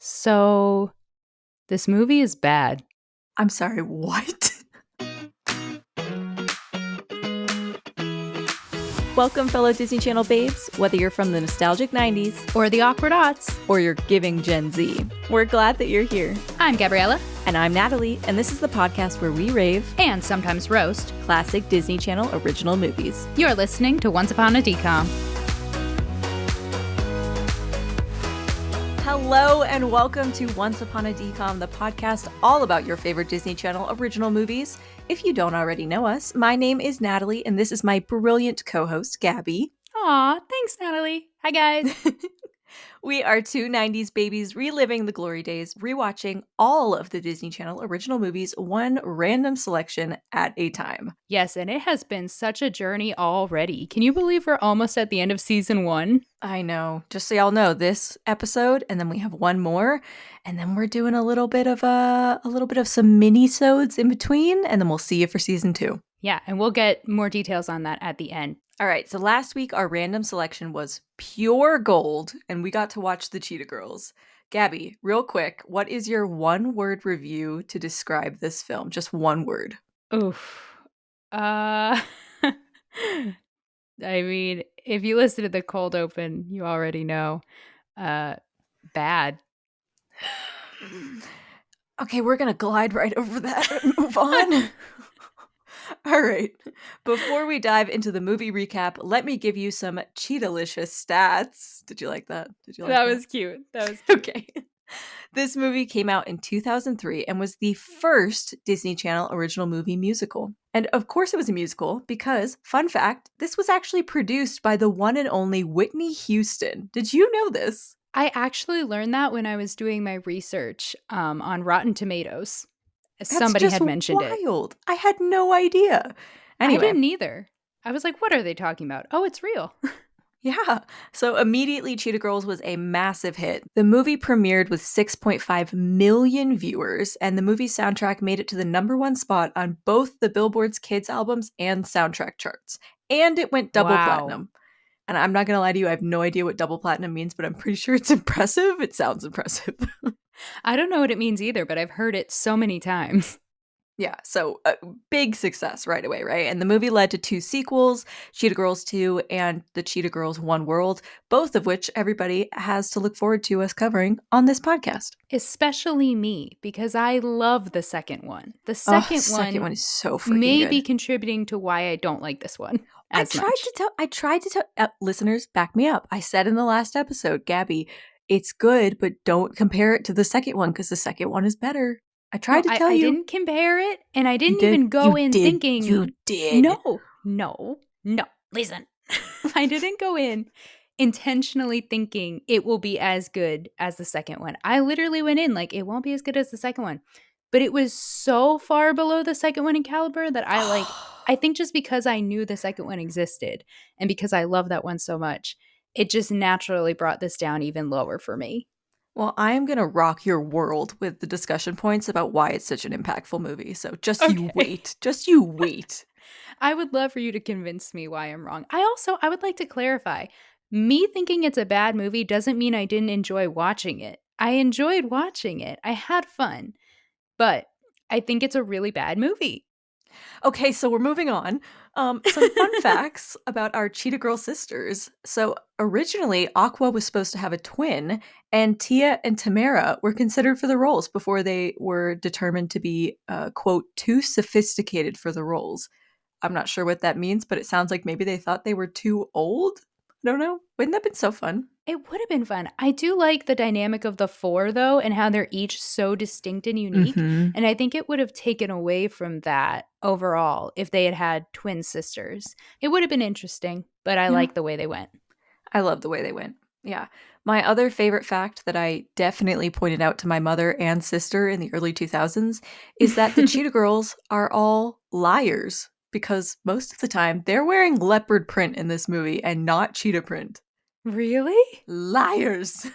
So, this movie is bad. I'm sorry, what? Welcome, fellow Disney Channel babes. Whether you're from the nostalgic 90s, Or the awkward aughts. or you're giving Gen Z, we're glad that you're here. I'm Gabriella. And I'm Natalie, and this is the podcast where we rave And sometimes roast. classic Disney Channel original movies. You're listening to Once Upon a DCOM. Hello, and welcome to Once Upon a DCOM, the podcast all about your favorite Disney Channel original movies. If you don't already know us, my name is Natalie, and this is my brilliant co-host, Gabby. Aw, thanks, Natalie. Hi, guys. We are two 90s babies reliving the glory days, rewatching all of the Disney Channel original movies, one random selection at a time. Yes, and it has been such a journey already. Can you believe we're almost at the end of season 1? I know. Just so y'all know, this episode, and then we have one more, and then we're doing a little bit of some mini-sodes in between, and then we'll see you for season 2. Yeah, and we'll get more details on that at the end. All right, so last week our random selection was pure gold, and we got to watch the Cheetah Girls. Gabby, real quick, what is your one-word review to describe this film? Just one word. Oof. I mean, if you listen to the cold open, you already know. Bad. Okay, we're going to glide right over that and move on. All right. Before we dive into the movie recap, let me give you some Cheetah-licious stats. Did you like that? That was cute. That was cute. Okay. This movie came out in 2003 and was the first Disney Channel original movie musical. And of course it was a musical because, fun fact, this was actually produced by the one and only Whitney Houston. Did you know this? I actually learned that when I was doing my research on Rotten Tomatoes. Somebody had mentioned it. Wild. I had no idea. Anyway. I didn't either. I was like, what are they talking about? Oh, it's real. Yeah. So immediately, Cheetah Girls was a massive hit. The movie premiered with 6.5 million viewers, and the movie soundtrack made it to the #1 spot on both the Billboard's Kids albums and soundtrack charts. And it went double platinum. And I'm not going to lie to you, I have no idea what double platinum means, but I'm pretty sure it's impressive. It sounds impressive. I don't know what it means either, but I've heard it so many times. Yeah, so big success right away, right? And the movie led to 2 sequels, Cheetah Girls 2 and the Cheetah Girls One World, both of which everybody has to look forward to us covering on this podcast. Especially me, because I love the second one. The second one is so freaking may good. be contributing to why I don't like this one I tried to tell listeners, back me up. I said in the last episode, Gabby, it's good, but don't compare it to the second one because the second one is better. I tried to tell you. I didn't compare it, and I didn't even go in thinking. You did. No. Listen. I didn't go in intentionally thinking it will be as good as the second one. I literally went in like, it won't be as good as the second one. But it was so far below the second one in caliber that I think just because I knew the second one existed, and because I love that one so much, it just naturally brought this down even lower for me. Well, I'm going to rock your world with the discussion points about why it's such an impactful movie. So you wait. Just you wait. I would love for you to convince me why I'm wrong. I would like to clarify. Me thinking it's a bad movie doesn't mean I didn't enjoy watching it. I enjoyed watching it. I had fun. But I think it's a really bad movie. Okay, so we're moving on. Some fun facts about our Cheetah Girl sisters. So originally, Aqua was supposed to have a twin, and Tia and Tamara were considered for the roles before they were determined to be, quote, too sophisticated for the roles. I'm not sure what that means, but it sounds like maybe they thought they were too old. I don't know. Wouldn't that have been so fun? It would have been fun. I do like the dynamic of the 4, though, and how they're each so distinct and unique. Mm-hmm. And I think it would have taken away from that overall if they had had twin sisters. It would have been interesting, but I like the way they went. I love the way they went. Yeah. My other favorite fact that I definitely pointed out to my mother and sister in the early 2000s is that the Cheetah Girls are all liars, because most of the time they're wearing leopard print in this movie and not cheetah print. Really? Liars.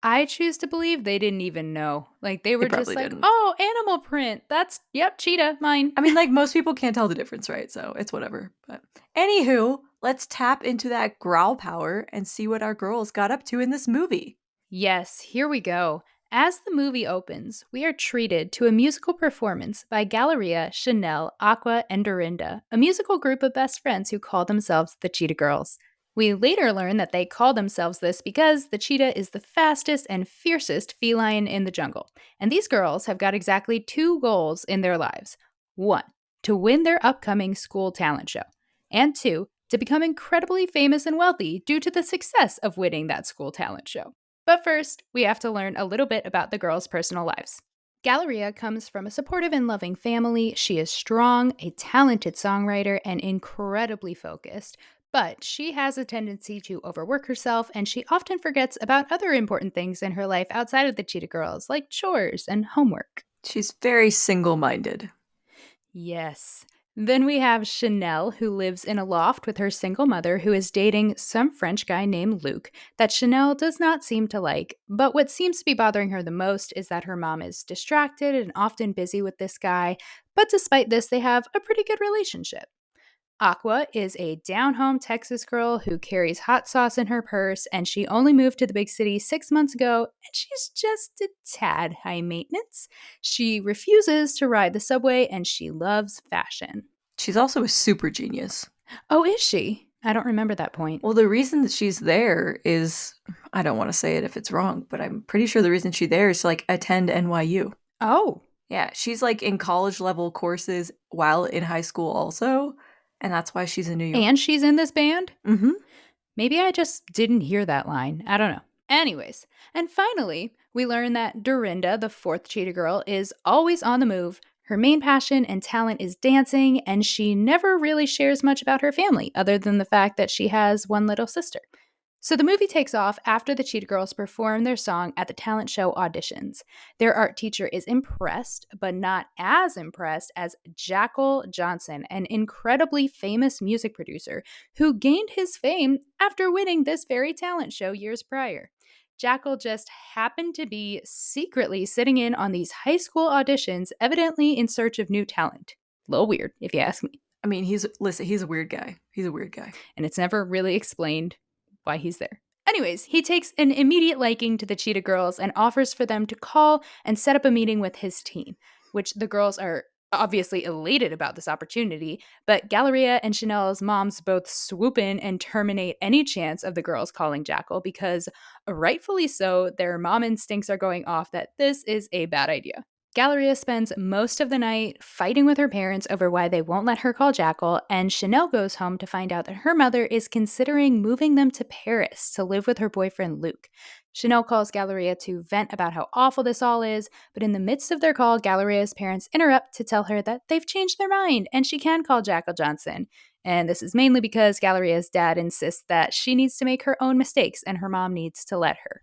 I choose to believe they didn't even know. Like, they were just like, didn't. Oh, animal print. That's, yep, cheetah, mine. I mean, like, most people can't tell the difference, right? So it's whatever. But anywho, let's tap into that growl power and see what our girls got up to in this movie. Yes, here we go. As the movie opens, we are treated to a musical performance by Galleria, Chanel, Aqua, and Dorinda, a musical group of best friends who call themselves the Cheetah Girls. We later learn that they call themselves this because the cheetah is the fastest and fiercest feline in the jungle. And these girls have got exactly two goals in their lives. One, to win their upcoming school talent show. And two, to become incredibly famous and wealthy due to the success of winning that school talent show. But first, we have to learn a little bit about the girls' personal lives. Galleria comes from a supportive and loving family. She is strong, a talented songwriter, and incredibly focused. But she has a tendency to overwork herself, and she often forgets about other important things in her life outside of the Cheetah Girls, like chores and homework. She's very single-minded. Yes. Then we have Chanel, who lives in a loft with her single mother, who is dating some French guy named Luc that Chanel does not seem to like. But what seems to be bothering her the most is that her mom is distracted and often busy with this guy. But despite this, they have a pretty good relationship. Aqua is a down-home Texas girl who carries hot sauce in her purse, and she only moved to the big city 6 months ago, and she's just a tad high maintenance. She refuses to ride the subway, and she loves fashion. She's also a super genius. Oh, is she? I don't remember that point. Well, the reason that she's there is, I don't want to say it if it's wrong, but I'm pretty sure the reason she's there is to like attend NYU. Oh. Yeah, she's like in college level courses while in high school also, and that's why she's in New York. And she's in this band? Mm-hmm. Maybe I just didn't hear that line. I don't know. Anyways, and finally, we learn that Dorinda, the fourth Cheetah Girl, is always on the move. Her main passion and talent is dancing, and she never really shares much about her family, other than the fact that she has one little sister. So the movie takes off after the Cheetah Girls perform their song at the talent show auditions. Their art teacher is impressed, but not as impressed as Jackal Johnson, an incredibly famous music producer who gained his fame after winning this very talent show years prior. Jackal just happened to be secretly sitting in on these high school auditions, evidently in search of new talent. A little weird, if you ask me. I mean, he's a weird guy. He's a weird guy. And it's never really explained why he's there. Anyways, he takes an immediate liking to the Cheetah Girls and offers for them to call and set up a meeting with his team, which the girls are obviously elated about this opportunity, but Galleria and Chanel's moms both swoop in and terminate any chance of the girls calling Jackal because, rightfully so, their mom instincts are going off that this is a bad idea. Galleria spends most of the night fighting with her parents over why they won't let her call Jackal, and Chanel goes home to find out that her mother is considering moving them to Paris to live with her boyfriend Luc. Chanel calls Galleria to vent about how awful this all is, but in the midst of their call, Galleria's parents interrupt to tell her that they've changed their mind and she can call Jackal Johnson. And this is mainly because Galleria's dad insists that she needs to make her own mistakes and her mom needs to let her.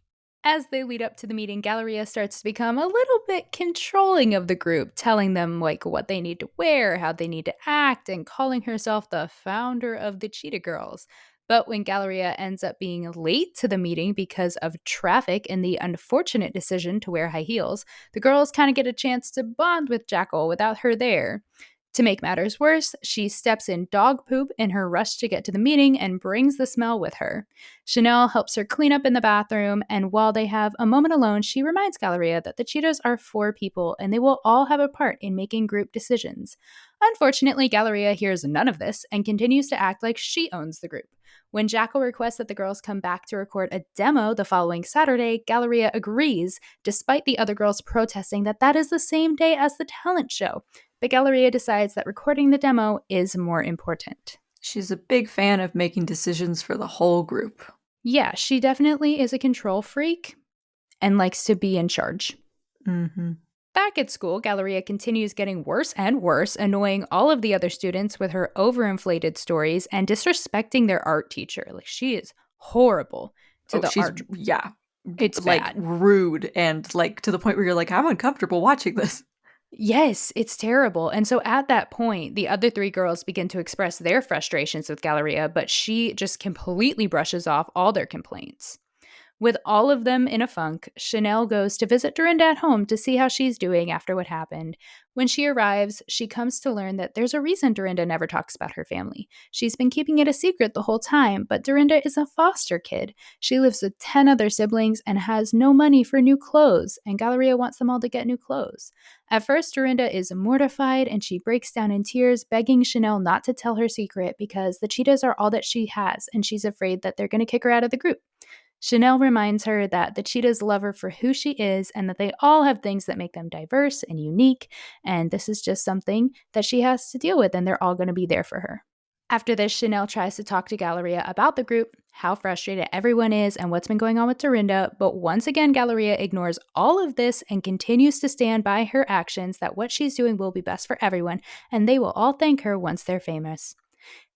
As they lead up to the meeting, Galleria starts to become a little bit controlling of the group, telling them what they need to wear, how they need to act, and calling herself the founder of the Cheetah Girls. But when Galleria ends up being late to the meeting because of traffic and the unfortunate decision to wear high heels, the girls kind of get a chance to bond with Jackal without her there. To make matters worse, she steps in dog poop in her rush to get to the meeting and brings the smell with her. Chanel helps her clean up in the bathroom, and while they have a moment alone, she reminds Galleria that the cheetahs are 4 people and they will all have a part in making group decisions. Unfortunately, Galleria hears none of this and continues to act like she owns the group. When Jackal requests that the girls come back to record a demo the following Saturday, Galleria agrees, despite the other girls protesting that that is the same day as the talent show. But Galleria decides that recording the demo is more important. She's a big fan of making decisions for the whole group. Yeah, she definitely is a control freak and likes to be in charge. Mm-hmm. Back at school, Galleria continues getting worse and worse, annoying all of the other students with her overinflated stories and disrespecting their art teacher. She is horrible to the art. Yeah. It's bad. Rude and to the point where you're like, I'm uncomfortable watching this. Yes, it's terrible. And so at that point, the other 3 girls begin to express their frustrations with Galleria, but she just completely brushes off all their complaints. With all of them in a funk, Chanel goes to visit Dorinda at home to see how she's doing after what happened. When she arrives, she comes to learn that there's a reason Dorinda never talks about her family. She's been keeping it a secret the whole time, but Dorinda is a foster kid. She lives with 10 other siblings and has no money for new clothes, and Galleria wants them all to get new clothes. At first, Dorinda is mortified and she breaks down in tears, begging Chanel not to tell her secret because the cheetahs are all that she has, and she's afraid that they're going to kick her out of the group. Chanel reminds her that the cheetahs love her for who she is and that they all have things that make them diverse and unique, and this is just something that she has to deal with, and they're all going to be there for her. After this, Chanel tries to talk to Galleria about the group, how frustrated everyone is, and what's been going on with Dorinda, but once again, Galleria ignores all of this and continues to stand by her actions that what she's doing will be best for everyone, and they will all thank her once they're famous.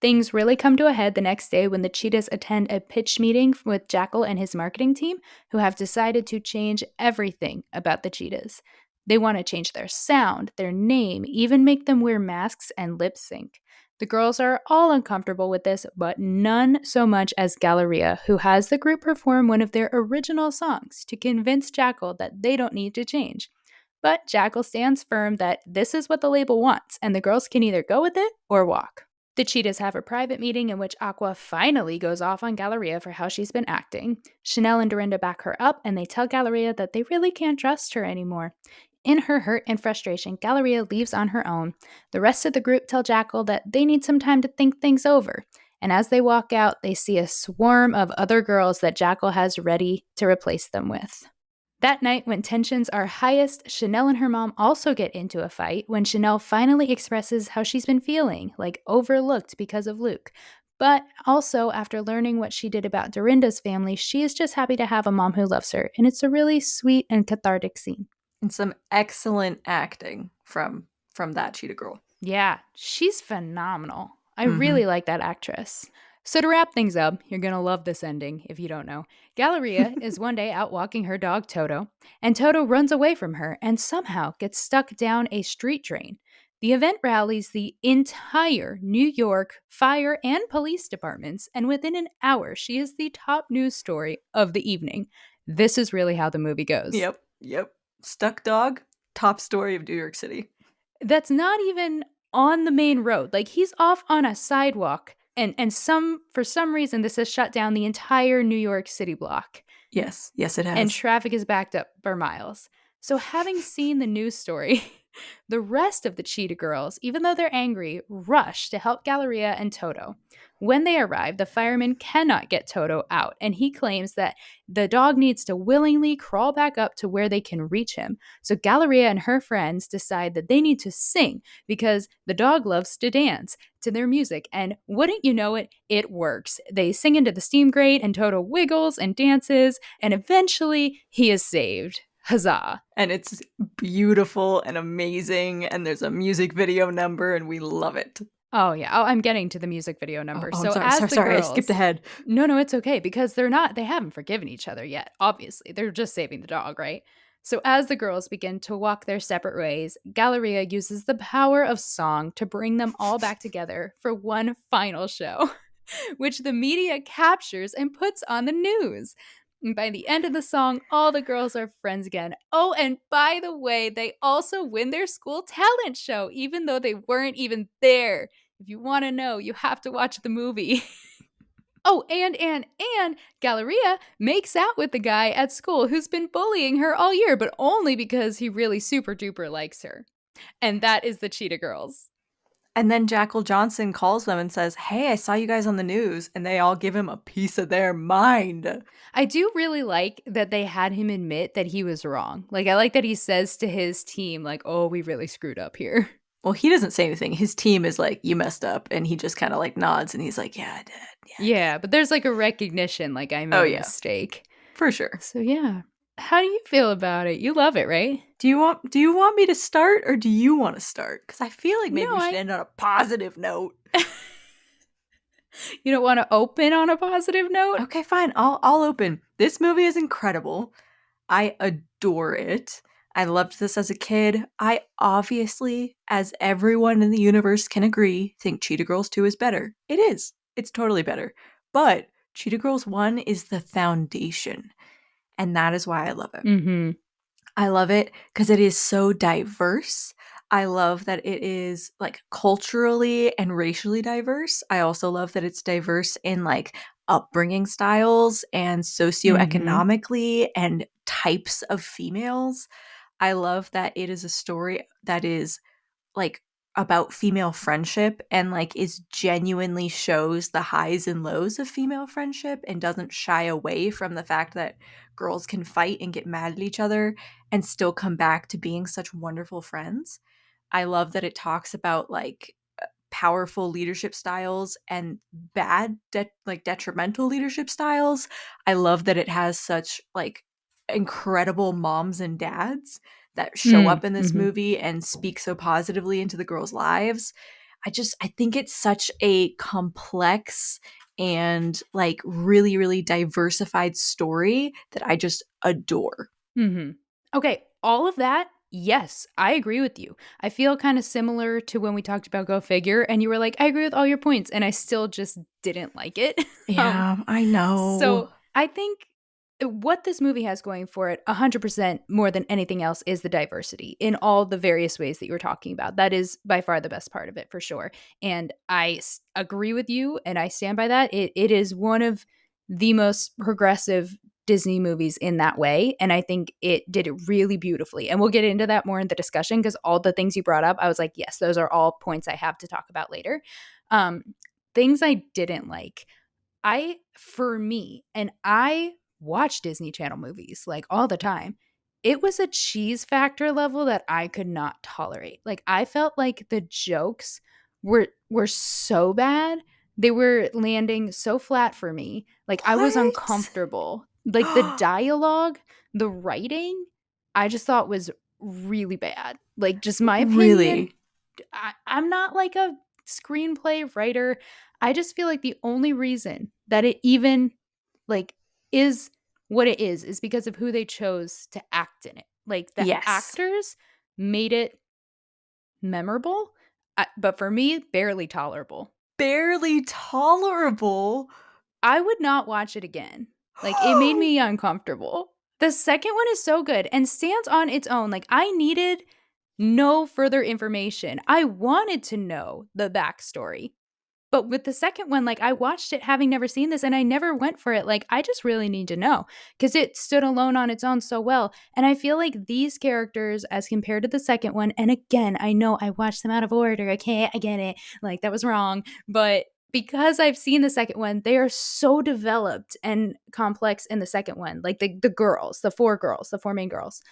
Things really come to a head the next day when the cheetahs attend a pitch meeting with Jackal and his marketing team, who have decided to change everything about the cheetahs. They want to change their sound, their name, even make them wear masks and lip sync. The girls are all uncomfortable with this, but none so much as Galleria, who has the group perform one of their original songs to convince Jackal that they don't need to change. But Jackal stands firm that this is what the label wants, and the girls can either go with it or walk. The cheetahs have a private meeting in which Aqua finally goes off on Galleria for how she's been acting. Chanel and Dorinda back her up, and they tell Galleria that they really can't trust her anymore. In her hurt and frustration, Galleria leaves on her own. The rest of the group tell Jackal that they need some time to think things over. And as they walk out, they see a swarm of other girls that Jackal has ready to replace them with. That night, when tensions are highest, Chanel and her mom also get into a fight when Chanel finally expresses how she's been feeling, like overlooked because of Luke. But also, after learning what she did about Dorinda's family, she is just happy to have a mom who loves her, and it's a really sweet and cathartic scene. And some excellent acting from that Cheetah Girl. Yeah, she's phenomenal. I really like that actress. So to wrap things up, you're going to love this ending if you don't know. Galleria is one day out walking her dog Toto, and Toto runs away from her and somehow gets stuck down a street drain. The event rallies the entire New York fire and police departments, and within an hour, she is the top news story of the evening. This is really how the movie goes. Yep. Stuck dog, top story of New York City. That's not even on the main road. Like, he's off on a sidewalk, and for some reason, this has shut down the entire New York City block. Yes, it has. And traffic is backed up for miles. So having seen the news story, the rest of the Cheetah Girls, even though they're angry, rush to help Galleria and Toto. When they arrive, the fireman cannot get Toto out, and he claims that the dog needs to willingly crawl back up to where they can reach him. So Galleria and her friends decide that they need to sing because the dog loves to dance to their music, and wouldn't you know it, it works. They sing into the steam grate, and Toto wiggles and dances, and eventually he is saved. Huzzah. And it's beautiful and amazing, and there's a music video number, and we love it. Oh, yeah. Oh, I'm getting to the music video number. So sorry, I skipped ahead. No, it's okay, because they haven't forgiven each other yet, obviously. They're just saving the dog, right? So as the girls begin to walk their separate ways, Galleria uses the power of song to bring them all back together for one final show, which the media captures and puts on the news. And by the end of the song, all the girls are friends again. Oh, and by the way, they also win their school talent show, even though they weren't even there. If you want to know, you have to watch the movie. Oh, and Galleria makes out with the guy at school who's been bullying her all year, but only because he really super duper likes her. And that is the Cheetah Girls. And then Jackal Johnson calls them and says, "Hey, I saw you guys on the news," and they all give him a piece of their mind. I do really like that they had him admit that he was wrong. Like, I like that he says to his team, like, oh, we really screwed up here. Well, he doesn't say anything. His team is like, you messed up, and he just kind of like nods, and he's like, yeah, I did. Yeah, but there's like a recognition, like I made a mistake. For sure. So yeah. How do you feel about it? You love it, right? Do you want me to start, or do you want to start? Because I feel like maybe we should end on a positive note. You don't want to open on a positive note? Okay, fine. I'll open. This movie is incredible. I adore it. I loved this as a kid. I obviously, as everyone in the universe can agree, think Cheetah Girls 2 is better. It is. It's totally better. But Cheetah Girls 1 is the foundation, and that is why I love it. Mm-hmm. I love it because it is so diverse. I love that it is like culturally and racially diverse. I also love that it's diverse in like upbringing styles and Mm-hmm. socioeconomically and types of females. I love that it is a story that is like about female friendship and like is genuinely shows the highs and lows of female friendship and doesn't shy away from the fact that girls can fight and get mad at each other and still come back to being such wonderful friends. I love that it talks about like powerful leadership styles and bad like detrimental leadership styles. I love that it has such like incredible moms and dads that show up in this Mm-hmm. movie and speak so positively into the girls' lives. I think it's such a complex and like really really diversified story that I just adore. Mm-hmm. Okay, all of that, yes, I agree with you. I feel kind of similar to when we talked about Go Figure, and you were like, I agree with all your points, and I still just didn't like it. Yeah, I know. So I think what this movie has going for it 100% more than anything else is the diversity in all the various ways that you were talking about. That is by far the best part of it for sure. And agree with you and I stand by that. It is one of the most progressive Disney movies in that way. And I think it did it really beautifully. And we'll get into that more in the discussion because all the things you brought up, I was like, yes, those are all points I have to talk about later. Um, Things I didn't like. For me, and I watch Disney Channel movies like all the time. It was a cheese factor level that I could not tolerate. Like I felt like the jokes were so bad. They were landing so flat for me. Like I was What? uncomfortable. Like the dialogue, the writing, I just thought was really bad. Like just my opinion, Really? I'm not like a screenplay writer. I just feel like the only reason that it even like is what it is because of who they chose to act in it. Like the Yes. actors made it memorable, but for me, barely tolerable. Barely tolerable. I would not watch it again. Like it made me uncomfortable. The second one is so good and stands on its own. Like I needed no further information. I wanted to know the backstory. But with the second one, like I watched it having never seen this and I never went for it. Like I just really need to know because it stood alone on its own so well. And I feel like these characters, as compared to the second one, and again, I know I watched them out of order. Okay, I get it. Like that was wrong. But because I've seen the second one, they are so developed and complex in the second one. Like the girls, the four main girls.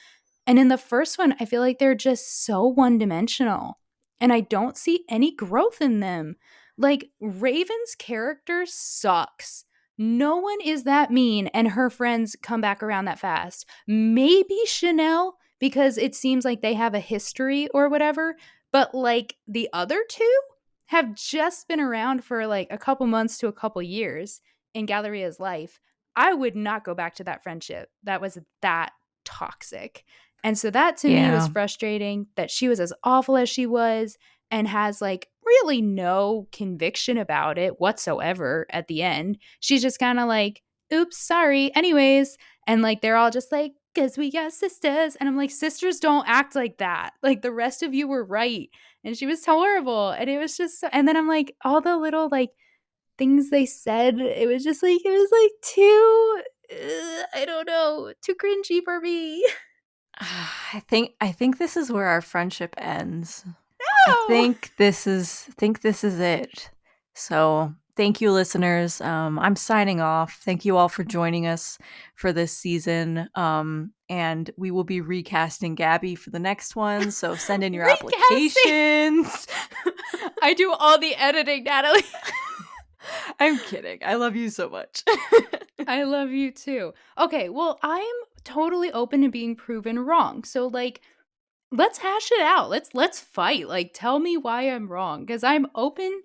And in the first one, I feel like they're just so one dimensional and I don't see any growth in them. Like, Raven's character sucks. No one is that mean, and her friends come back around that fast. Maybe Chanel, because it seems like they have a history or whatever, but like the other two have just been around for like a couple months to a couple years in Galleria's life. I would not go back to that friendship. That was that toxic. And so that to me was Yeah. frustrating that she was as awful as she was and has like really no conviction about it whatsoever at the end. She's just kind of like, oops, sorry, anyways. And like they're all just like, because we got sisters. And I'm like, sisters don't act like that. Like the rest of you were right. And she was horrible. And it was just, and then I'm like, all the little like things they said, it was like too, I don't know, too cringy for me. I think this is where our friendship ends. I No! think this is it. So thank you, listeners. I'm signing off. Thank you all for joining us for this season. And we will be recasting Gabby for the next one. So send in your Recasting. applications. I do all the editing, Natalie. I'm kidding. I love you so much. I love you too. Okay, well, I'm totally open to being proven wrong. So like let's hash it out. Let's fight. Like tell me why I'm wrong cuz I'm open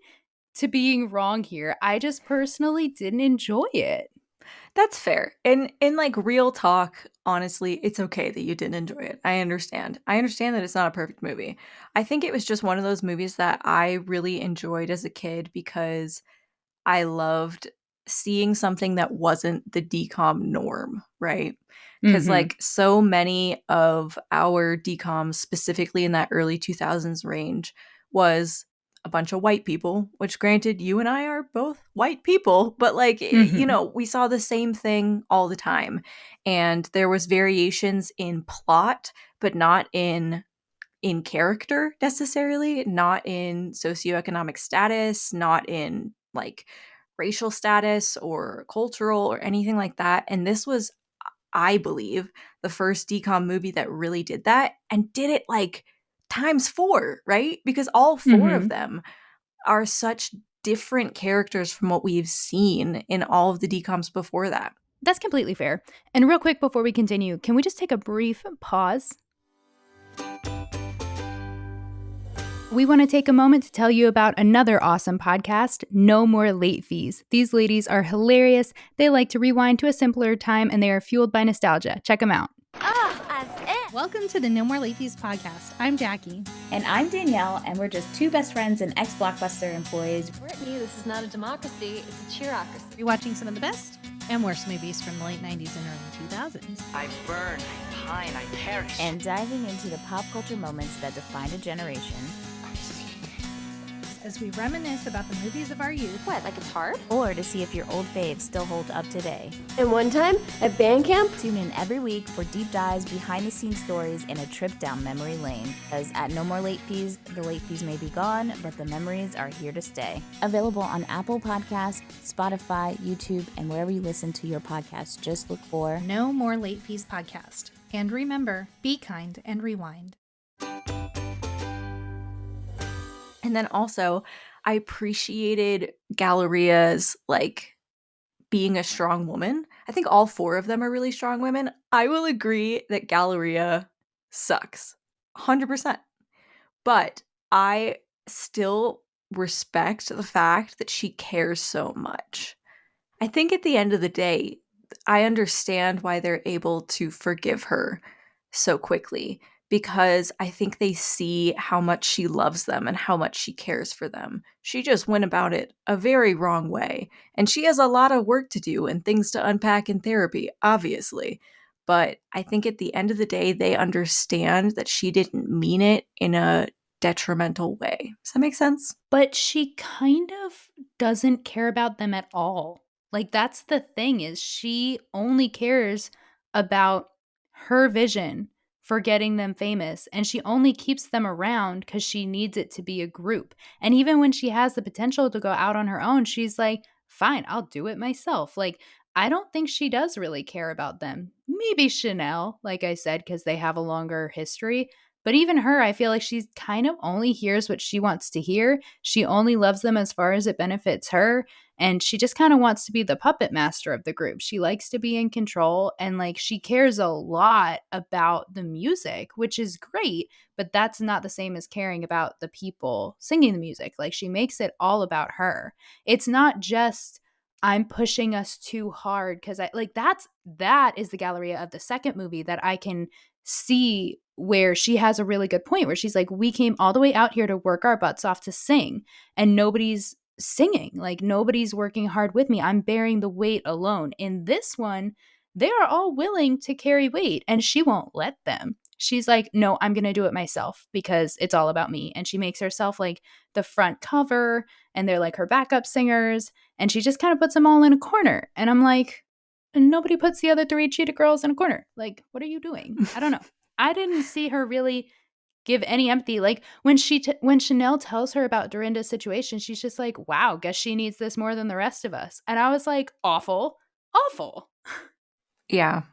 to being wrong here. I just personally didn't enjoy it. That's fair. In like real talk, honestly, it's okay that you didn't enjoy it. I understand. I understand that it's not a perfect movie. I think it was just one of those movies that I really enjoyed as a kid because I loved seeing something that wasn't the DCOM norm, right? Because Mm-hmm. like so many of our DCOMs, specifically in that early 2000s range, was a bunch of white people, which granted, you and I are both white people, but like, you Mm-hmm. know, we saw the same thing all the time. And there was variations in plot, but not in character necessarily, not in socioeconomic status, not in like racial status or cultural or anything like that. And this was, I believe, the first DCOM movie that really did that and did it like times four, right? Because all four of Mm-hmm. them are such different characters from what we've seen in all of the DCOMs before that. That's completely fair. And real quick before we continue, can we just take a brief pause? We want to take a moment to tell you about another awesome podcast, No More Late Fees. These ladies are hilarious. They like to rewind to a simpler time and they are fueled by nostalgia. Check them out. Welcome to the No More Late Fees podcast. I'm Jackie. And I'm Danielle, and we're just two best friends and ex-Blockbuster employees. Brittany, this is not a democracy, it's a cheerocracy. Rewatching some of the best and worst movies from the late 90s and early 2000s. I burn, I pine, I perish. And diving into the pop culture moments that defined a generation. As we reminisce about the movies of our youth. What, like it's hard? Or to see if your old faves still hold up today. And one time, at band camp, Tune in every week for deep dives, behind-the-scenes stories, and a trip down memory lane. Because at No More Late Fees, the late fees may be gone, but the memories are here to stay. Available on Apple Podcasts, Spotify, YouTube, and wherever you listen to your podcasts. Just look for No More Late Fees podcast. And remember, be kind and rewind. And then also, I appreciated Galleria's like being a strong woman. I think all four of them are really strong women. I will agree that Galleria sucks 100%. But I still respect the fact that she cares so much. I think at the end of the day, I understand why they're able to forgive her so quickly, because I think they see how much she loves them and how much she cares for them. She just went about it a very wrong way, and she has a lot of work to do and things to unpack in therapy, obviously. But I think at the end of the day, they understand that she didn't mean it in a detrimental way. Does that make sense? But she kind of doesn't care about them at all. Like, that's the thing, is she only cares about her vision for getting them famous, and she only keeps them around because she needs it to be a group. And even when she has the potential to go out on her own, she's like, fine, I'll do it myself. Like, I don't think she does really care about them. Maybe Chanel, like I said, because they have a longer history. But even her, I feel like she kind of only hears what she wants to hear. She only loves them as far as it benefits her. And she just kind of wants to be the puppet master of the group. She likes to be in control, and like she cares a lot about the music, which is great, but that's not the same as caring about the people singing the music. Like, she makes it all about her. It's not just I'm pushing us too hard, because I like that is the Galleria of the second movie that I can see, where she has a really good point where she's like, we came all the way out here to work our butts off to sing, and nobody's singing. Like, nobody's working hard with me. I'm bearing the weight alone. In this one, they are all willing to carry weight, and she won't let them. She's like, no, I'm going to do it myself because it's all about me. And she makes herself like the front cover, and they're like her backup singers, and she just kind of puts them all in a corner. And I'm like, nobody puts the other three Cheetah Girls in a corner. Like, what are you doing? I don't know. I didn't see her really give any empathy. Like, when when Chanel tells her about Dorinda's situation, she's just like, wow, guess she needs this more than the rest of us. And I was like, awful. Yeah.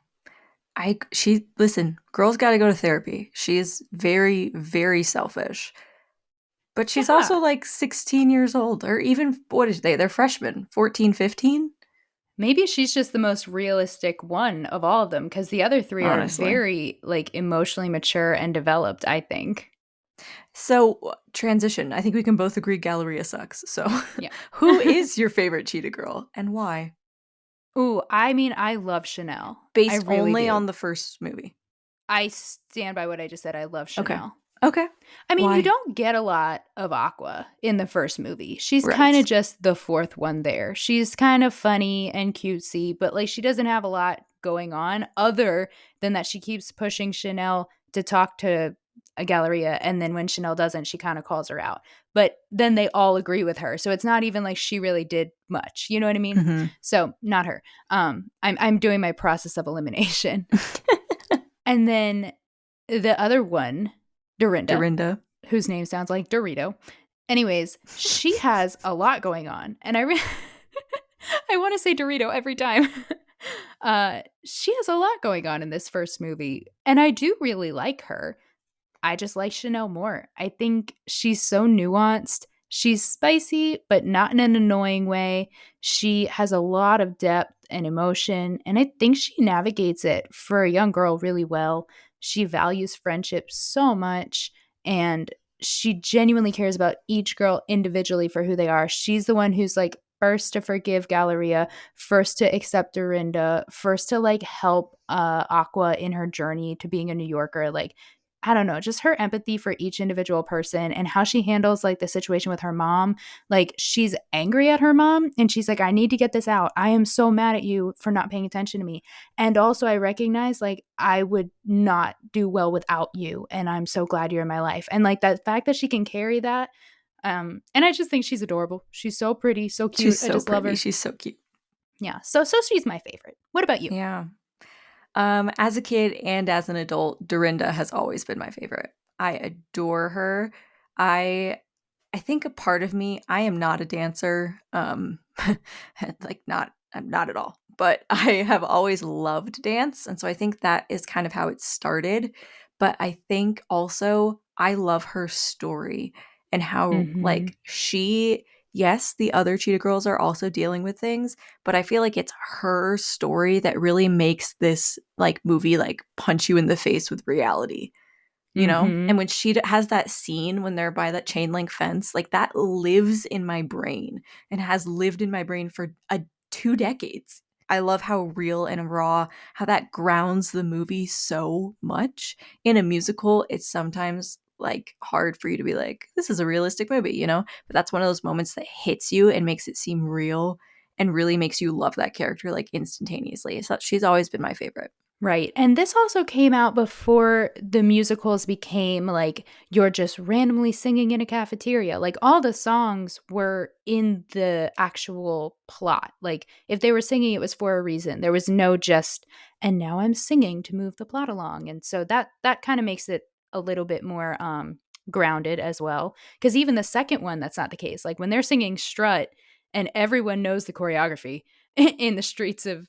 Listen, girls got to go to therapy. She is very, very selfish. But she's Yeah. also like 16 years old, or even, what is they? They're freshmen, 14, 15? Maybe she's just the most realistic one of all of them, because the other three Honestly. are very like emotionally mature and developed, I think. So, transition. I think we can both agree Galleria sucks. So, Yeah. who is your favorite Cheetah Girl and why? Ooh, I mean, I love Chanel. Based I really only do. on the first movie. I stand by what I just said. I love Chanel. Okay. I mean, Why? you don't get a lot of Aqua in the first movie. She's Right. kind of just the fourth one there. She's kind of funny and cutesy, but like she doesn't have a lot going on other than that she keeps pushing Chanel to talk to a Galleria, and then when Chanel doesn't, she kind of calls her out. But then they all agree with her. So it's not even like she really did much. You know what I mean? Mm-hmm. So not her. I'm doing my process of elimination. And then the other one, Dorinda. whose name sounds like Dorito. Anyways, she has a lot going on. And I want to say Dorito every time. She has a lot going on in this first movie. And I do really like her. I just like Chanel more. I think she's so nuanced. She's spicy, but not in an annoying way. She has a lot of depth and emotion. And I think she navigates it for a young girl really well. She values friendship so much. And she genuinely cares about each girl individually for who they are. She's the one who's like first to forgive Galleria, first to accept Dorinda, first to like help Aqua in her journey to being a New Yorker. Like, I don't know, just her empathy for each individual person and how she handles like the situation with her mom. Like she's angry at her mom and she's like, I need to get this out. I am so mad at you for not paying attention to me. And also I recognize like I would not do well without you. And I'm so glad you're in my life. And like that fact that she can carry that. And I just think she's adorable. She's so pretty, so cute. She's so I just love her. She's so cute. Yeah. So she's my favorite. What about you? Yeah. As a kid and as an adult, Dorinda has always been my favorite. I adore her. I think a part of me, I am not a dancer. I'm not at all. But I have always loved dance, and so I think that is kind of how it started. But I think also I love her story and how like she, yes, the other Cheetah Girls are also dealing with things, but I feel like it's her story that really makes this like movie like punch you in the face with reality, you know? And when she has that scene when they're by that chain link fence, like that lives in my brain and has lived in my brain for 2 decades. I love how real and raw, how that grounds the movie so much. In a musical, it's sometimes like hard for you to be like, this is a realistic movie, you know? But that's one of those moments that hits you and makes it seem real and really makes you love that character like instantaneously. So she's always been my favorite. Right. And this also came out before the musicals became like you're just randomly singing in a cafeteria. Like all the songs were in the actual plot. Like if they were singing, it was for a reason. There was no just, and now I'm singing to move the plot along. And so that kind of makes it a little bit more grounded as well. Because even the second one, that's not the case. Like when they're singing Strut and everyone knows the choreography in the streets of,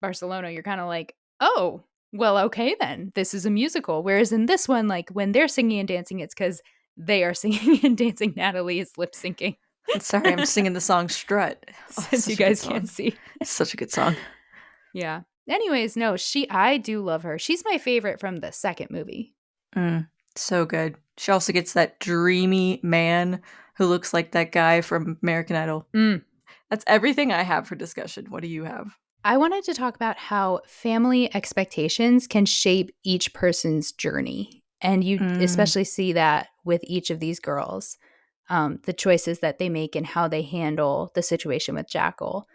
Barcelona, you're kind of like, oh, well, okay, then this is a musical. Whereas in this one, like when they're singing and dancing, it's because they are singing and dancing. Natalie is lip syncing. Sorry, I'm singing the song Strut. Since you guys can't see. It's such a good song. Yeah. Anyways, no, I do love her. She's my favorite from the second movie. So good. She also gets that dreamy man who looks like that guy from American Idol. That's everything I have for discussion. What do you have? I wanted to talk about how family expectations can shape each person's journey. And you especially see that with each of these girls, the choices that they make and how they handle the situation with Jackal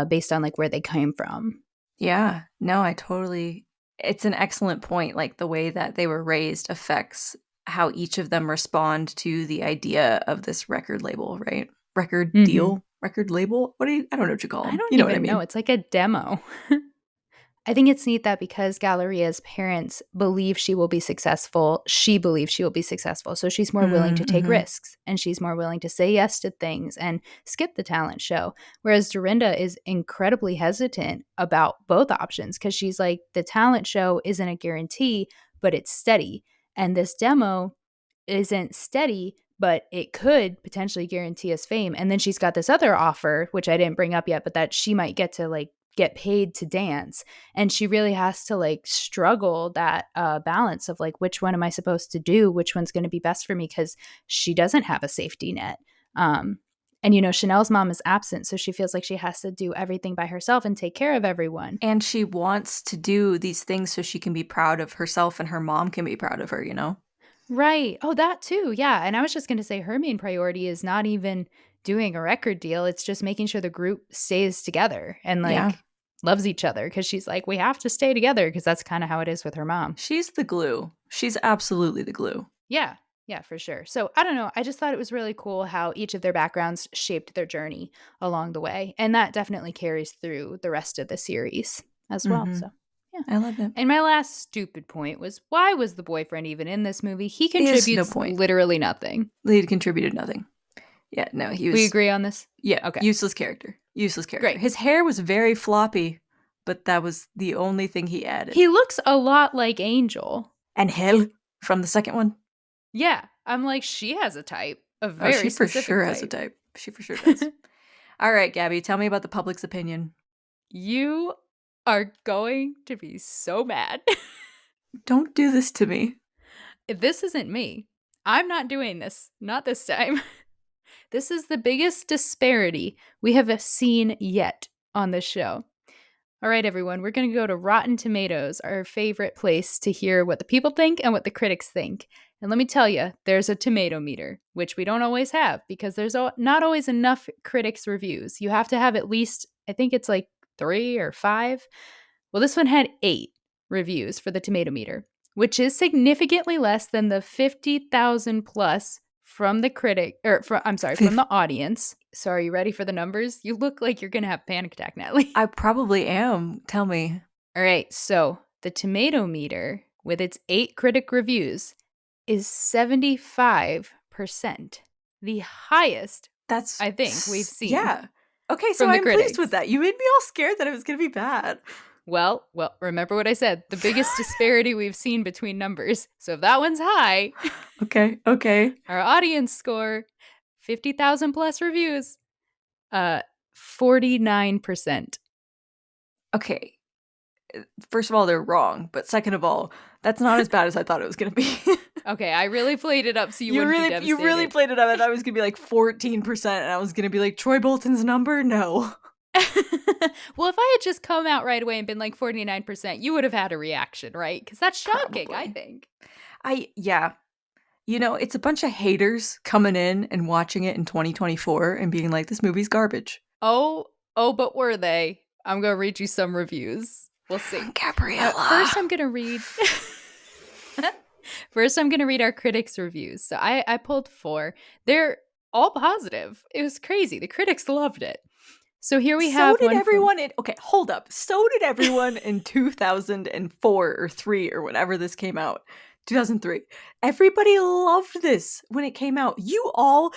based on like where they came from. Yeah, no, it's an excellent point. Like the way that they were raised affects how each of them respond to the idea of this record label, right? Record deal? Record label? I don't know what you call them. I don't you know even what I mean? know. It's like a demo. I think it's neat that because Galleria's parents believe she will be successful, she believes she will be successful. So she's more willing to take risks and she's more willing to say yes to things and skip the talent show. Whereas Dorinda is incredibly hesitant about both options because she's like, the talent show isn't a guarantee, but it's steady. And this demo isn't steady, but it could potentially guarantee us fame. And then she's got this other offer, which I didn't bring up yet, but that she might get to like get paid to dance. And she really has to like struggle that balance of like, which one am I supposed to do? Which one's going to be best for me? Because she doesn't have a safety net. And, Chanel's mom is absent. So she feels like she has to do everything by herself and take care of everyone. And she wants to do these things so she can be proud of herself and her mom can be proud of her, Right. Oh, that too. Yeah. And I was just going to say her main priority is not even doing a record deal. It's just making sure the group stays together and Yeah. loves each other, because she's like, we have to stay together, because that's kind of how it is with her mom. She's the glue. She's absolutely the glue. Yeah. Yeah, for sure. So I don't know. I just thought it was really cool how each of their backgrounds shaped their journey along the way. And that definitely carries through the rest of the series as well. Mhm. So yeah. I love it. And my last stupid point was, why was the boyfriend even in this movie? He There's no contributes point. literally nothing. Lead contributed nothing. Yeah, no, he was. We agree on this? Yeah, Okay. useless character. Useless character. Great. His hair was very floppy, but that was the only thing he added. He looks a lot like Angel. And Hell from the second one. Yeah. I'm like, she has a type. A Oh, very she for specific sure has a type. She for sure does. All right, Gabby, tell me about the public's opinion. You are going to be so mad. Don't do this to me. If this isn't me, I'm not doing this. Not this time. This is the biggest disparity we have seen yet on this show. All right, everyone, we're going to go to Rotten Tomatoes, our favorite place to hear what the people think and what the critics think. And let me tell you, there's a tomato meter, which we don't always have because there's not always enough critics' reviews. You have to have at least, I think it's like 3 or 5. Well, this one had 8 reviews for the tomato meter, which is significantly less than the 50,000 plus from the critic, from the audience. So are you ready for the numbers? You look like you're going to have a panic attack, Natalie. I probably am. Tell me. All right, so the tomato meter with its 8 critic reviews is 75%. The highest That's I think we've seen. Yeah. Okay, so from the I'm critics. pleased with that. You made me all scared that it was going to be bad. Well, remember what I said. The biggest disparity we've seen between numbers. So if that one's high, Okay. our audience score, 50,000 plus reviews, 49%. Okay. First of all, they're wrong. But second of all, that's not as bad as I thought it was going to be. Okay, I really played it up so you wouldn't be devastated. You really played it up. I thought it was going to be like 14%. And I was going to be like, Troy Bolton's number? No. Well, if I had just come out right away and been like 49%, you would have had a reaction, right? Because that's shocking, Probably. I think. Yeah. You know, it's a bunch of haters coming in and watching it in 2024 and being like, this movie's garbage. Oh, but were they? I'm going to read you some reviews. We'll see. Gabriella. First, I'm going to read our critics' reviews. So I pulled 4. They're all positive. It was crazy. The critics loved it. So here we have So did everyone okay, hold up. So did everyone in 2004 or 3 or whenever this came out. 2003. Everybody loved this when it came out. You're all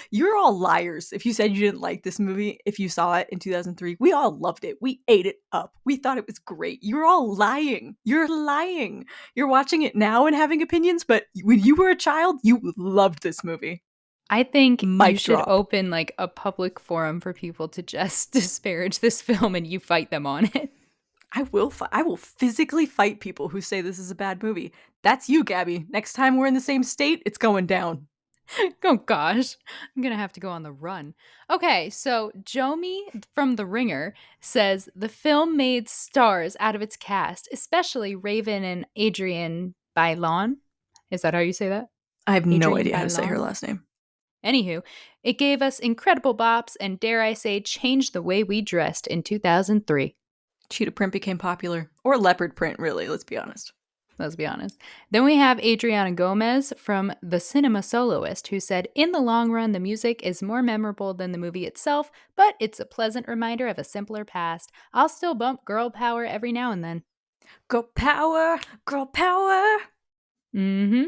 liars if you said you didn't like this movie if you saw it in 2003. We all loved it. We ate it up. We thought it was great. You're all lying. You're lying. You're watching it now and having opinions, but when you were a child, you loved this movie. I think Mic you should drop. open like a public forum for people to just disparage this film and you fight them on it. I will physically fight people who say this is a bad movie. That's you, Gabby. Next time we're in the same state, it's going down. Oh gosh, I'm gonna have to go on the run. Okay, so Jomi from The Ringer says the film made stars out of its cast, especially Raven and Adrienne Bailon. Is that how you say that? I have no Adrienne idea how to say her Bailon? last name. Anywho, it gave us incredible bops and, dare I say, changed the way we dressed in 2003. Cheetah print became popular. Or leopard print, really, let's be honest. Let's be honest. Then we have Adriana Gomez from The Cinema Soloist, who said, in the long run, the music is more memorable than the movie itself, but it's a pleasant reminder of a simpler past. I'll still bump girl power every now and then. Girl power, girl power. Mm-hmm.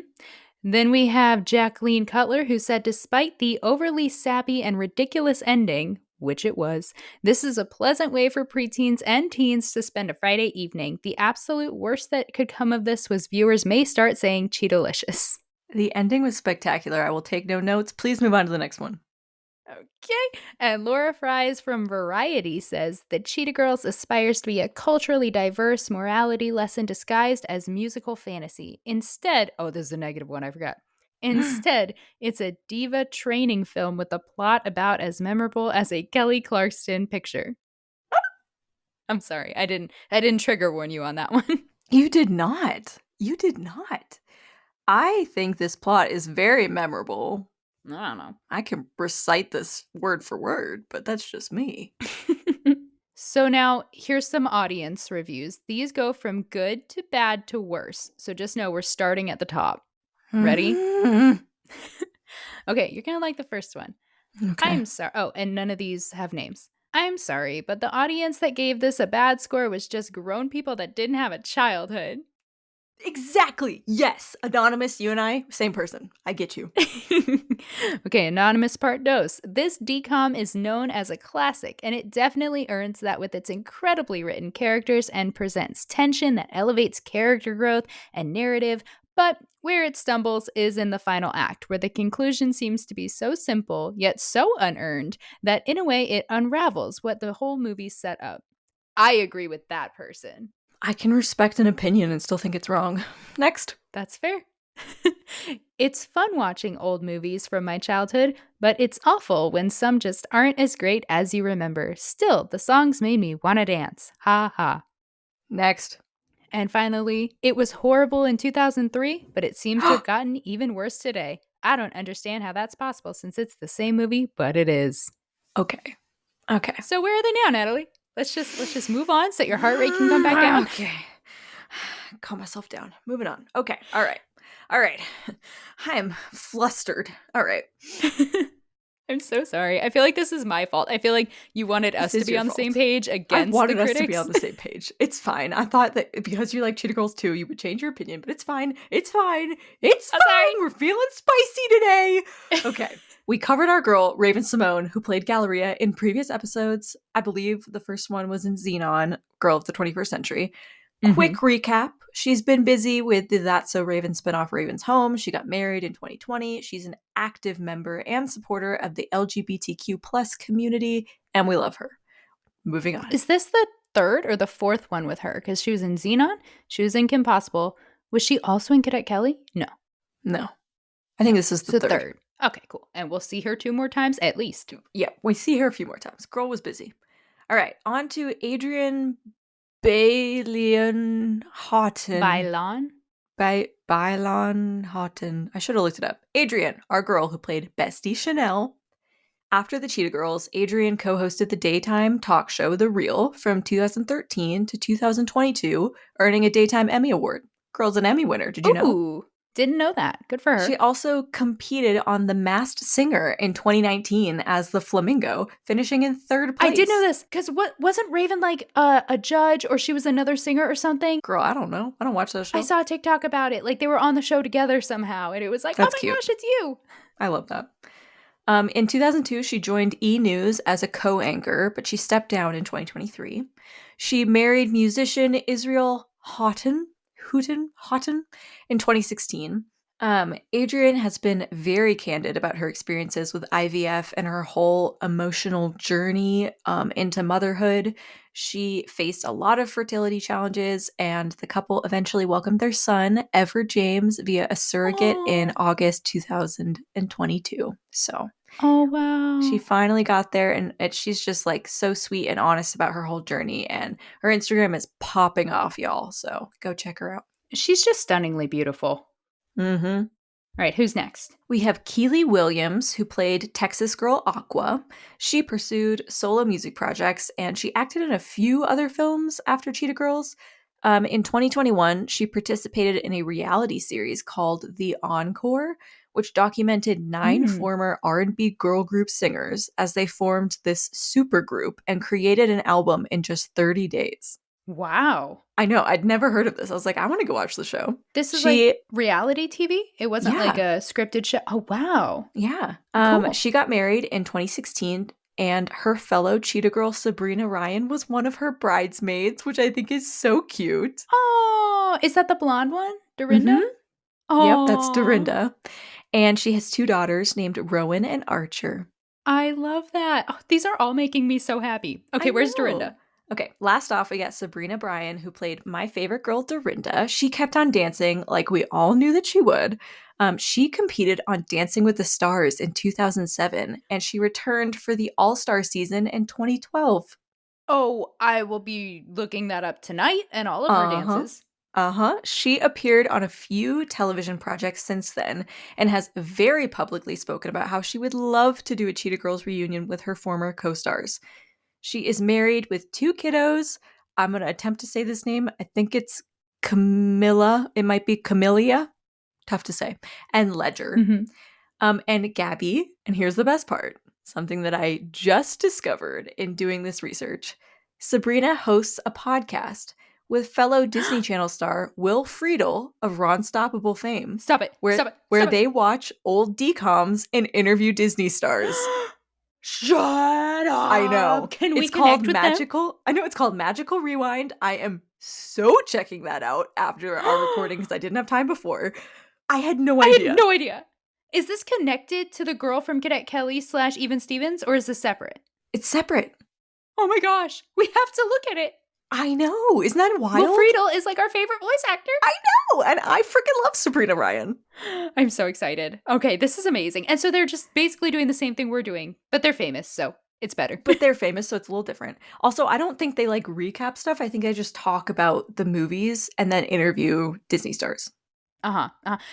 Then we have Jacqueline Cutler, who said, despite the overly sappy and ridiculous ending, which it was, this is a pleasant way for preteens and teens to spend a Friday evening. The absolute worst that could come of this was viewers may start saying Cheetah-licious. The ending was spectacular. I will take no notes. Please move on to the next one. Okay. And Laura Fries from Variety says that Cheetah Girls aspires to be a culturally diverse morality lesson disguised as musical fantasy. Instead, this is a negative one, I forgot. Instead, it's a diva training film with a plot about as memorable as a Kelly Clarkson picture. I'm sorry, I didn't trigger warn you on that one. You did not. You did not. I think this plot is very memorable. I don't know. I can recite this word for word, but that's just me. So now here's some audience reviews. These go from good to bad to worse. So just know we're starting at the top. Ready? Okay, you're going to like the first one. Okay. I'm sorry. Oh, and none of these have names. I'm sorry, but the audience that gave this a bad score was just grown people that didn't have a childhood. Exactly. Yes. Anonymous, you and I, same person. I get you. Okay, anonymous part dos. This DCOM is known as a classic, and it definitely earns that with its incredibly written characters and presents tension that elevates character growth and narrative. But where it stumbles is in the final act, where the conclusion seems to be so simple, yet so unearned, that in a way it unravels what the whole movie set up. I agree with that person. I can respect an opinion and still think it's wrong. Next. That's fair. It's fun watching old movies from my childhood, but it's awful when some just aren't as great as you remember. Still, the songs made me want to dance. Ha ha. Next. And finally, it was horrible in 2003, but it seems to have gotten even worse today. I don't understand how that's possible since it's the same movie, but it is. Okay. So where are they now, Natalie? Let's just move on so your heart rate can come back down. Okay. Calm myself down. Moving on. Okay. All right. I'm flustered. All right. I'm so sorry. I feel like this is my fault. I feel like you wanted us to be on the same page against I wanted the us critics. to be on the same page. It's fine. I thought that because you like Cheetah Girls too, you would change your opinion, but it's fine. It's fine. It's I'm fine. sorry. We're feeling spicy today. Okay. We covered our girl, Raven-Symoné, who played Galleria in previous episodes. I believe the first one was in Xenon, Girl of the 21st Century. Quick recap. She's been busy with the That's So Raven spinoff Raven's Home. She got married in 2020. She's an active member and supporter of the LGBTQ plus community, and we love her. Moving on. Is this the third or the fourth one with her? Because she was in Xenon, she was in Kim Possible. Was she also in Cadet Kelly? No. I think this is the third. Okay, cool. And we'll see her 2 more times at least. Yeah, we see her a few more times. Girl was busy. All right, on to Adrienne Bailon Houghton. Bailon Houghton. I should have looked it up. Adrienne, our girl who played Bestie Chanel. After the Cheetah Girls, Adrienne co-hosted the daytime talk show The Real from 2013 to 2022, earning a Daytime Emmy Award. Girl's an Emmy winner, did you know? Ooh, didn't know that. Good for her. She also competed on The Masked Singer in 2019 as the Flamingo, finishing in 3rd place. I did know this, because wasn't Raven like a judge, or she was another singer or something? Girl, I don't know. I don't watch that show. I saw a TikTok about it. Like, they were on the show together somehow, and it was like, That's oh my cute. gosh, it's you. I love that. In 2002, she joined E! News as a co-anchor, but she stepped down in 2023. She married musician Israel Houghton in 2016. Adrienne has been very candid about her experiences with IVF and her whole emotional journey into motherhood. She faced a lot of fertility challenges, and the couple eventually welcomed their son, Ever James, via a surrogate in August 2022. So, oh wow, she finally got there, and she's just like so sweet and honest about her whole journey, and her Instagram is popping off, y'all. So go check her out. She's just stunningly beautiful. Mm-hmm. All right, who's next? We have Kiely Williams, who played Texas girl Aqua. She pursued solo music projects, and she acted in a few other films after Cheetah Girls. In 2021, she participated in a reality series called The Encore, which documented 9 former R&B girl group singers as they formed this supergroup and created an album in just 30 days. Wow. I know. I'd never heard of this. I was like, I want to go watch the show. This is like reality TV? It wasn't like a scripted show? Oh, wow. Yeah. Cool. She got married in 2016, and her fellow Cheetah Girl, Sabrina Bryan, was one of her bridesmaids, which I think is so cute. Oh, is that the blonde one? Dorinda? Mm-hmm. Oh, yep, that's Dorinda. And she has 2 daughters named Rowan and Archer. I love that. Oh, these are all making me so happy. Okay, where's Dorinda? Okay, last off, we got Sabrina Bryan, who played my favorite girl, Dorinda. She kept on dancing like we all knew that she would. She competed on Dancing with the Stars in 2007, and she returned for the All-Star season in 2012. Oh, I will be looking that up tonight and all of her dances. She appeared on a few television projects since then and has very publicly spoken about how she would love to do a Cheetah Girls reunion with her former co-stars. She is married with 2 kiddos. I'm going to attempt to say this name. I think it's Camilla. It might be Camellia. Tough to say. And Ledger. And Gabby, and here's the best part, something that I just discovered in doing this research. Sabrina hosts a podcast with fellow Disney Channel star Will Friedle of Ronstoppable fame. Stop it. Where they watch old DCOMs and interview Disney stars. Shut up. I know. Can we it's called connect with Magical. Them? I know it's called Magical Rewind. I am so checking that out after our recording because I didn't have time before. I had no idea. Is this connected to the girl from Cadet Kelly / Even Stevens, or is this separate? It's separate. Oh my gosh. We have to look at it. I know. Isn't that wild? Will Friedle is like our favorite voice actor. I know. And I freaking love Sabrina Bryan. I'm so excited. Okay, this is amazing. And so they're just basically doing the same thing we're doing, but they're famous, so it's better. But they're famous, so it's a little different. Also, I don't think they like recap stuff. I think they just talk about the movies and then interview Disney stars.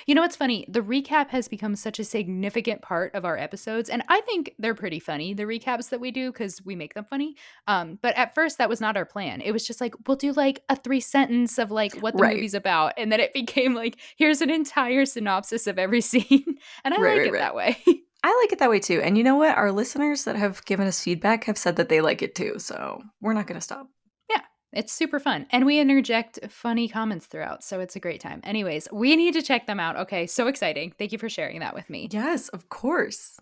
You know what's funny? The recap has become such a significant part of our episodes, and I think they're pretty funny, the recaps that we do, because we make them funny. But at first, that was not our plan. It was just like, we'll do like a 3-sentence of like what the movie's about, and then it became like, here's an entire synopsis of every scene, and I like it that way. I like it that way too. And you know what? Our listeners that have given us feedback have said that they like it too, so we're not going to stop. It's super fun. And we interject funny comments throughout, so it's a great time. Anyways, we need to check them out. Okay, so exciting. Thank you for sharing that with me. Yes, of course.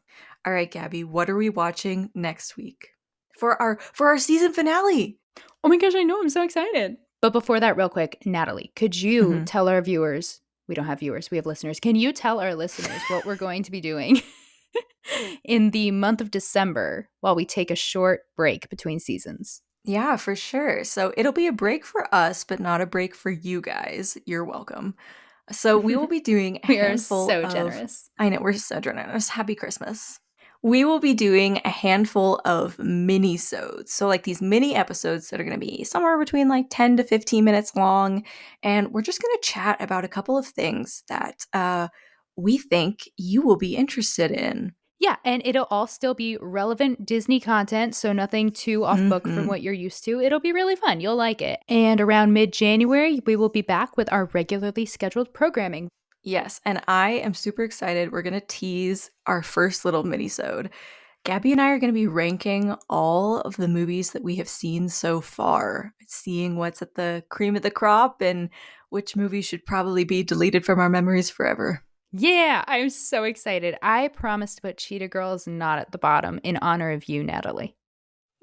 All right, Gabby, what are we watching next week for our season finale? Oh my gosh, I know. I'm so excited. But before that, real quick, Natalie, could you tell our viewers, we don't have viewers, we have listeners. Can you tell our listeners what we're going to be doing in the month of December while we take a short break between seasons? Yeah, for sure. So it'll be a break for us, but not a break for you guys. You're welcome. So we will be doing a handful We are so generous. I know, we're so generous. Happy Christmas. We will be doing a handful of mini-sodes. So like these mini episodes that are going to be somewhere between like 10 to 15 minutes long. And we're just going to chat about a couple of things that we think you will be interested in. Yeah, and it'll all still be relevant Disney content, so nothing too off book from what you're used to. It'll be really fun. You'll like it. And around mid-January, we will be back with our regularly scheduled programming. Yes, and I am super excited. We're going to tease our first little mini-sode. Gabby and I are going to be ranking all of the movies that we have seen so far, seeing what's at the cream of the crop and which movies should probably be deleted from our memories forever. Yeah, I'm so excited. I promise to put Cheetah Girls not at the bottom in honor of you, Natalie.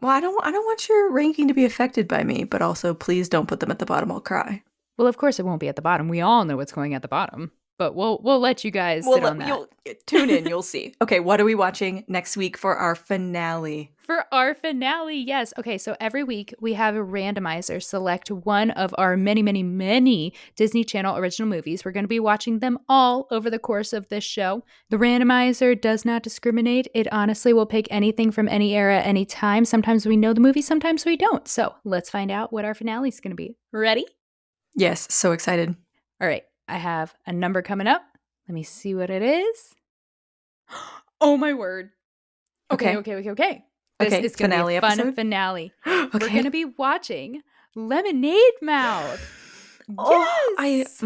Well, I don't want your ranking to be affected by me, but also please don't put them at the bottom. I'll cry. Well, of course it won't be at the bottom. We all know what's going at the bottom. But we'll let you guys sit on that. Tune in, you'll see. Okay, what are we watching next week for our finale? For our finale, yes. Okay, so every week we have a randomizer select one of our many, many, many Disney Channel original movies. We're going to be watching them all over the course of this show. The randomizer does not discriminate. It honestly will pick anything from any era, any time. Sometimes we know the movie, sometimes we don't. So let's find out what our finale is going to be. Ready? Yes, so excited. All right. I have a number coming up. Let me see what it is. Oh my word. Okay. This is going to be a fun finale. Okay. We're going to be watching Lemonade Mouth. Yes!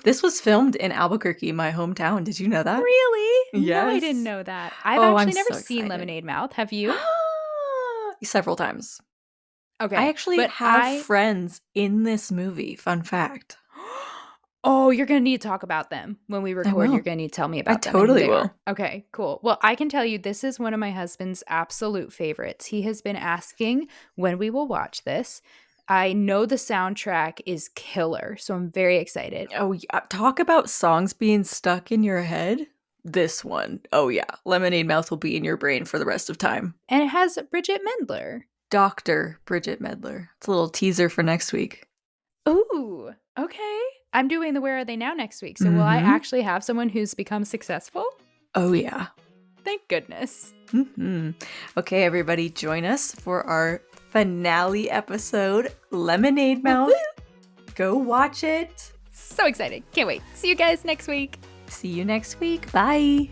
This was filmed in Albuquerque, my hometown. Did you know that? Really? Yes. No, I didn't know that. I've actually never seen Lemonade Mouth. Have you? Several times. Okay. I actually have friends in this movie. Fun fact. Oh, you're going to need to talk about them when we record. You're going to need to tell me about them. I totally will. Okay, cool. Well, I can tell you this is one of my husband's absolute favorites. He has been asking when we will watch this. I know the soundtrack is killer, so I'm very excited. Oh, yeah. Talk about songs being stuck in your head. This one. Oh, yeah. Lemonade Mouth will be in your brain for the rest of time. And it has Bridget Mendler. Dr. Bridget Mendler. It's a little teaser for next week. Ooh, okay. I'm doing the Where Are They Now next week, so will I actually have someone who's become successful? Oh, yeah. Thank goodness. Okay, everybody, join us for our finale episode, Lemonade Mouth. Go watch it. So excited. Can't wait. See you guys next week. See you next week. Bye.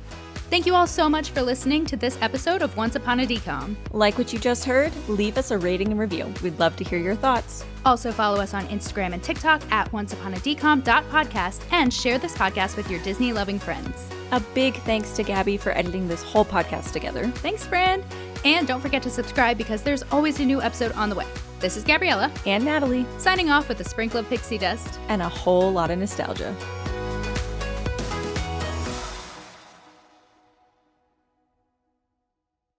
Thank you all so much for listening to this episode of Once Upon a DCOM. Like what you just heard? Leave us a rating and review. We'd love to hear your thoughts. Also follow us on Instagram and TikTok at onceuponadcom.podcast and share this podcast with your Disney-loving friends. A big thanks to Gabby for editing this whole podcast together. Thanks, friend. And don't forget to subscribe because there's always a new episode on the way. This is Gabriella And Natalie. signing off with a sprinkle of pixie dust And a whole lot of nostalgia.